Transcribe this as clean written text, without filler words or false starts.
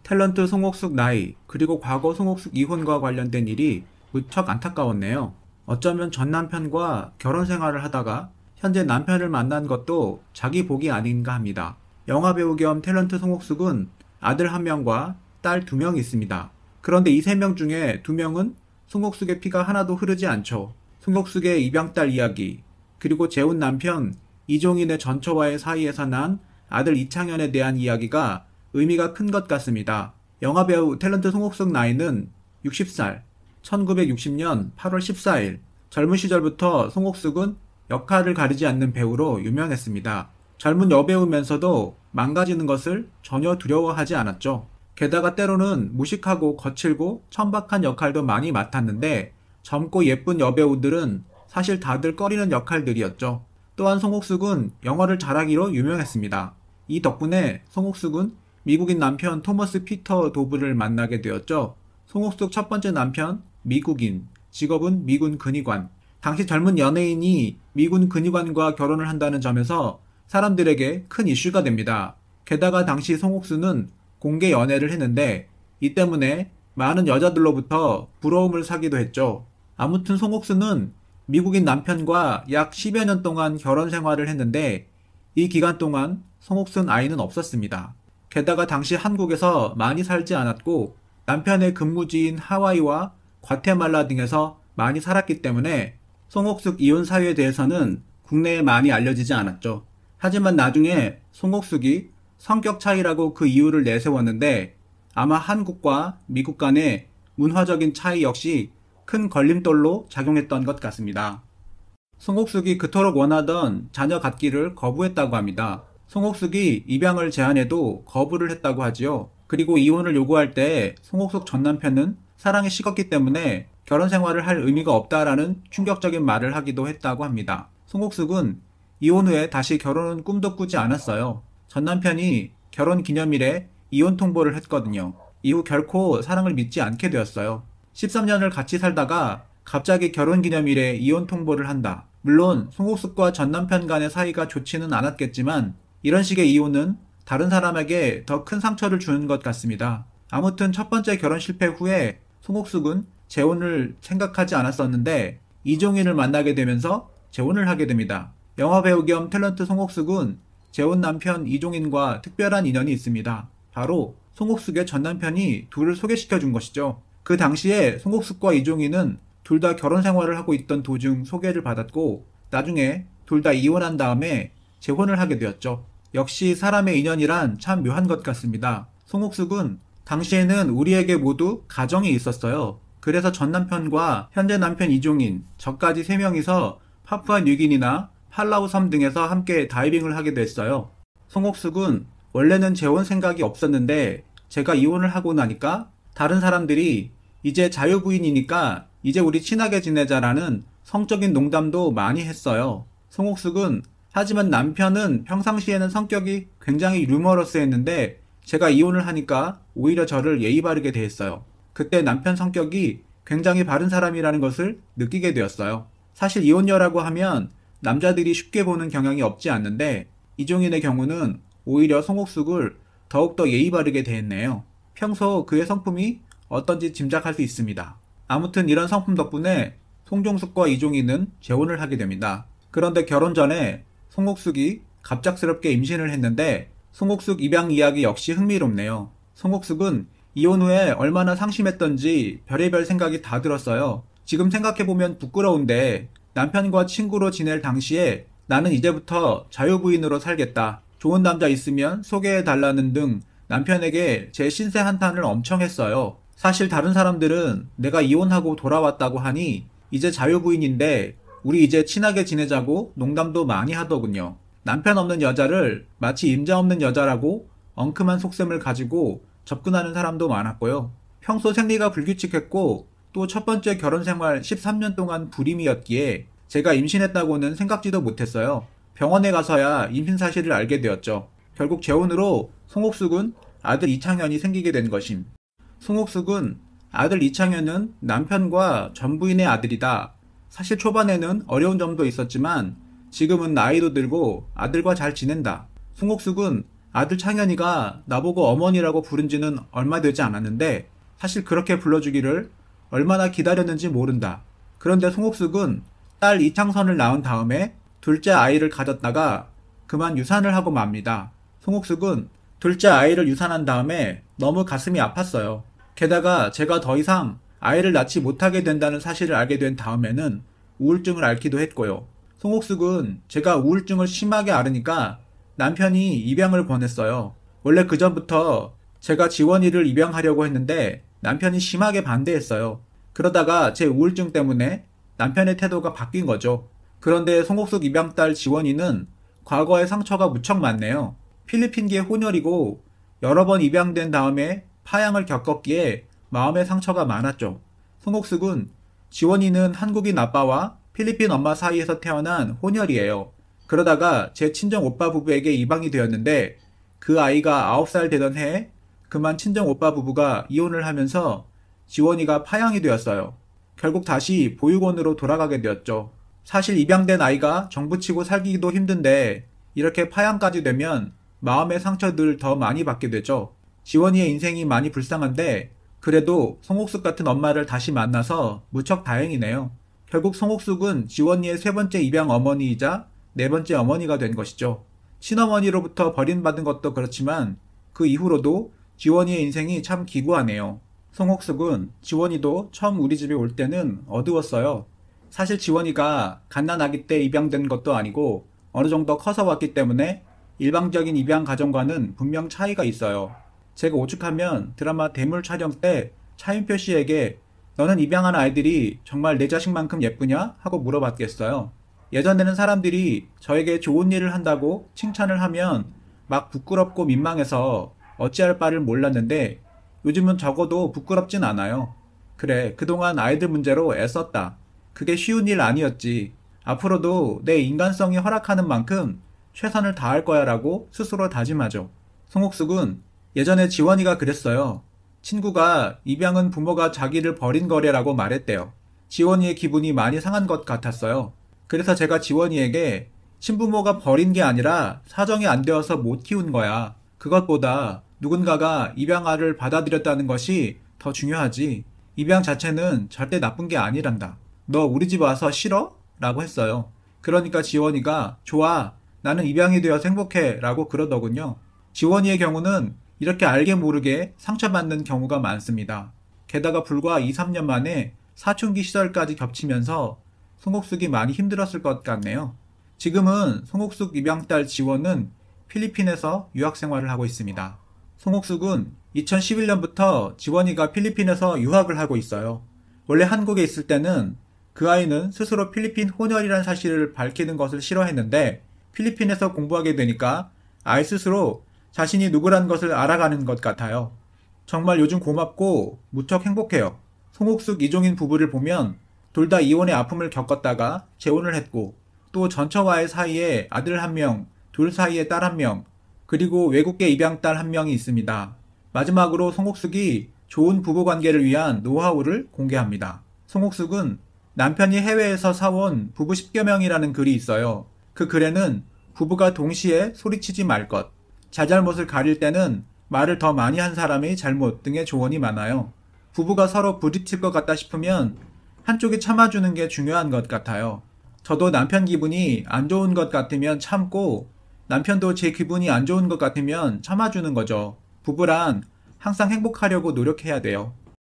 탤런트 송옥숙 나이, 그리고 과거 송옥숙 이혼과 관련된 일이 무척 안타까웠네요. 어쩌면 전 남편과 결혼 생활을 하다가 현재 남편을 만난 것도 자기 복이 아닌가 합니다. 영화배우 겸 탤런트 송옥숙은 아들 1명과 딸 2명이 있습니다. 그런데 이 3명 중에 2명은 송옥숙의 피가 하나도 흐르지 않죠. 송옥숙의 입양딸 이야기, 그리고 재혼 남편 이종인의 전처와의 사이에서 난 아들 이창현에 대한 이야기가 의미가 큰 것 같습니다. 영화배우 탤런트 송옥숙 나이는 60살, 1960년 8월 14일. 젊은 시절부터 송옥숙은 역할을 가리지 않는 배우로 유명했습니다. 젊은 여배우면서도 망가지는 것을 전혀 두려워하지 않았죠. 게다가 때로는 무식하고 거칠고 천박한 역할도 많이 맡았는데 젊고 예쁜 여배우들은 사실 다들 꺼리는 역할들이었죠. 또한 송옥숙은 영어를 잘하기로 유명했습니다. 이 덕분에 송옥숙은 미국인 남편 토머스 피터 도브를 만나게 되었죠. 송옥숙 첫 번째 남편 미국인, 직업은 미군 근위관. 당시 젊은 연예인이 미군 근위관과 결혼을 한다는 점에서 사람들에게 큰 이슈가 됩니다. 게다가 당시 송옥숙은 공개 연애를 했는데 이 때문에 많은 여자들로부터 부러움을 사기도 했죠. 아무튼 송옥숙은 미국인 남편과 약 10여 년 동안 결혼 생활을 했는데 이 기간 동안 송옥숙 아이는 없었습니다. 게다가 당시 한국에서 많이 살지 않았고 남편의 근무지인 하와이와 과테말라 등에서 많이 살았기 때문에 송옥숙 이혼 사유에 대해서는 국내에 많이 알려지지 않았죠. 하지만 나중에 송옥숙이 성격 차이라고 그 이유를 내세웠는데 아마 한국과 미국 간의 문화적인 차이 역시 큰 걸림돌로 작용했던 것 같습니다. 송옥숙이 그토록 원하던 자녀 갖기를 거부했다고 합니다. 송옥숙이 입양을 제안해도 거부를 했다고 하지요. 그리고 이혼을 요구할 때 송옥숙 전 남편은 사랑이 식었기 때문에 결혼 생활을 할 의미가 없다라는 충격적인 말을 하기도 했다고 합니다. 송옥숙은 이혼 후에 다시 결혼은 꿈도 꾸지 않았어요. 전 남편이 결혼 기념일에 이혼 통보를 했거든요. 이후 결코 사랑을 믿지 않게 되었어요. 13년을 같이 살다가 갑자기 결혼 기념일에 이혼 통보를 한다. 물론 송옥숙과 전 남편 간의 사이가 좋지는 않았겠지만 이런 식의 이혼은 다른 사람에게 더 큰 상처를 주는 것 같습니다. 아무튼 첫 번째 결혼 실패 후에 송옥숙은 재혼을 생각하지 않았었는데 이종인을 만나게 되면서 재혼을 하게 됩니다. 영화배우 겸 탤런트 송옥숙은 재혼 남편 이종인과 특별한 인연이 있습니다. 바로 송옥숙의 전 남편이 둘을 소개시켜 준 것이죠. 그 당시에 송옥숙과 이종인은 둘 다 결혼 생활을 하고 있던 도중 소개를 받았고 나중에 둘 다 이혼한 다음에 재혼을 하게 되었죠. 역시 사람의 인연이란 참 묘한 것 같습니다. 송옥숙은 당시에는 우리에게 모두 가정이 있었어요. 그래서 전 남편과 현재 남편 이종인, 저까지 3명이서 파푸아 뉴기니나 팔라우 섬 등에서 함께 다이빙을 하게 됐어요. 송옥숙은 원래는 재혼 생각이 없었는데 제가 이혼을 하고 나니까 다른 사람들이 이제 자유부인이니까 이제 우리 친하게 지내자라는 성적인 농담도 많이 했어요. 송옥숙은 하지만 남편은 평상시에는 성격이 굉장히 유머러스했는데 제가 이혼을 하니까 오히려 저를 예의 바르게 대했어요. 그때 남편 성격이 굉장히 바른 사람이라는 것을 느끼게 되었어요. 사실 이혼녀라고 하면 남자들이 쉽게 보는 경향이 없지 않는데 이종인의 경우는 오히려 송옥숙을 더욱더 예의 바르게 대했네요. 평소 그의 성품이 어떤지 짐작할 수 있습니다. 아무튼 이런 성품 덕분에 송종숙과 이종인은 재혼을 하게 됩니다. 그런데 결혼 전에 송옥숙이 갑작스럽게 임신을 했는데 송옥숙 입양 이야기 역시 흥미롭네요. 송옥숙은 이혼 후에 얼마나 상심했던지 별의별 생각이 다 들었어요. 지금 생각해보면 부끄러운데 남편과 친구로 지낼 당시에 나는 이제부터 자유부인으로 살겠다. 좋은 남자 있으면 소개해달라는 등 남편에게 제 신세 한탄을 엄청 했어요. 사실 다른 사람들은 내가 이혼하고 돌아왔다고 하니 이제 자유부인인데 우리 이제 친하게 지내자고 농담도 많이 하더군요. 남편 없는 여자를 마치 임자 없는 여자라고 엉큼한 속셈을 가지고 접근하는 사람도 많았고요. 평소 생리가 불규칙했고 또 첫 번째 결혼 생활 13년 동안 불임이었기에 제가 임신했다고는 생각지도 못했어요. 병원에 가서야 임신 사실을 알게 되었죠. 결국 재혼으로 송옥숙은 아들 이창현이 생기게 된 것임. 송옥숙은 아들 이창현은 남편과 전 부인의 아들이다. 사실 초반에는 어려운 점도 있었지만 지금은 나이도 들고 아들과 잘 지낸다. 송옥숙은 아들 창현이가 나보고 어머니라고 부른 지는 얼마 되지 않았는데 사실 그렇게 불러주기를 얼마나 기다렸는지 모른다. 그런데 송옥숙은 딸 이창선을 낳은 다음에 둘째 아이를 가졌다가 그만 유산을 하고 맙니다. 송옥숙은 둘째 아이를 유산한 다음에 너무 가슴이 아팠어요. 게다가 제가 더 이상 아이를 낳지 못하게 된다는 사실을 알게 된 다음에는 우울증을 앓기도 했고요. 송옥숙은 제가 우울증을 심하게 앓으니까 남편이 입양을 권했어요. 원래 그 전부터 제가 지원이를 입양하려고 했는데 남편이 심하게 반대했어요. 그러다가 제 우울증 때문에 남편의 태도가 바뀐 거죠. 그런데 송옥숙 입양딸 지원이는 과거에 상처가 무척 많네요. 필리핀계 혼혈이고 여러 번 입양된 다음에 파양을 겪었기에 마음의 상처가 많았죠. 송옥숙은 지원이는 한국인 아빠와 필리핀 엄마 사이에서 태어난 혼혈이에요. 그러다가 제 친정 오빠 부부에게 입양이 되었는데 그 아이가 9살 되던 해에 그만 친정 오빠 부부가 이혼을 하면서 지원이가 파양이 되었어요. 결국 다시 보육원으로 돌아가게 되었죠. 사실 입양된 아이가 정부치고 살기도 힘든데 이렇게 파양까지 되면 마음의 상처들 더 많이 받게 되죠. 지원이의 인생이 많이 불쌍한데 그래도 송옥숙 같은 엄마를 다시 만나서 무척 다행이네요. 결국 송옥숙은 지원이의 세 번째 입양 어머니이자 네 번째 어머니가 된 것이죠. 친어머니로부터 버림받은 것도 그렇지만 그 이후로도 지원이의 인생이 참 기구하네요. 송옥숙은 지원이도 처음 우리 집에 올 때는 어두웠어요. 사실 지원이가 갓난아기 때 입양된 것도 아니고 어느 정도 커서 왔기 때문에 일방적인 입양 가정과는 분명 차이가 있어요. 제가 오죽하면 드라마 대물 촬영 때 차인표 씨에게 너는 입양한 아이들이 정말 내 자식만큼 예쁘냐? 하고 물어봤겠어요. 예전에는 사람들이 저에게 좋은 일을 한다고 칭찬을 하면 막 부끄럽고 민망해서 어찌할 바를 몰랐는데 요즘은 적어도 부끄럽진 않아요. 그래, 그동안 아이들 문제로 애썼다. 그게 쉬운 일 아니었지. 앞으로도 내 인간성이 허락하는 만큼 최선을 다할 거야 라고 스스로 다짐하죠. 송옥숙은 예전에 지원이가 그랬어요. 친구가 입양은 부모가 자기를 버린 거래라고 말했대요. 지원이의 기분이 많이 상한 것 같았어요. 그래서 제가 지원이에게 친부모가 버린 게 아니라 사정이 안 되어서 못 키운 거야. 그것보다 누군가가 입양아를 받아들였다는 것이 더 중요하지. 입양 자체는 절대 나쁜 게 아니란다. 너 우리 집 와서 싫어? 라고 했어요. 그러니까 지원이가 좋아. 나는 입양이 되어서 행복해. 라고 그러더군요. 지원이의 경우는 이렇게 알게 모르게 상처받는 경우가 많습니다. 게다가 불과 2, 3년 만에 사춘기 시절까지 겹치면서 송옥숙이 많이 힘들었을 것 같네요. 지금은 송옥숙 입양딸 지원은 필리핀에서 유학생활을 하고 있습니다. 송옥숙은 2011년부터 지원이가 필리핀에서 유학을 하고 있어요. 원래 한국에 있을 때는 그 아이는 스스로 필리핀 혼혈이라는 사실을 밝히는 것을 싫어했는데 필리핀에서 공부하게 되니까 아이 스스로 자신이 누구라는 것을 알아가는 것 같아요. 정말 요즘 고맙고 무척 행복해요. 송옥숙 이종인 부부를 보면 둘 다 이혼의 아픔을 겪었다가 재혼을 했고 또 전처와의 사이에 아들 1명, 둘 사이에 딸 1명, 그리고 외국계 입양 딸 1명이 있습니다. 마지막으로 송옥숙이 좋은 부부관계를 위한 노하우를 공개합니다. 송옥숙은 남편이 해외에서 사온 부부 10여 명이라는 글이 있어요. 그 글에는 부부가 동시에 소리치지 말 것, 잘잘못을 가릴 때는 말을 더 많이 한 사람의 잘못 등의 조언이 많아요. 부부가 서로 부딪힐 것 같다 싶으면 한쪽이 참아주는 게 중요한 것 같아요. 저도 남편 기분이 안 좋은 것 같으면 참고 남편도 제 기분이 안 좋은 것 같으면 참아주는 거죠. 부부란 항상 행복하려고 노력해야 돼요.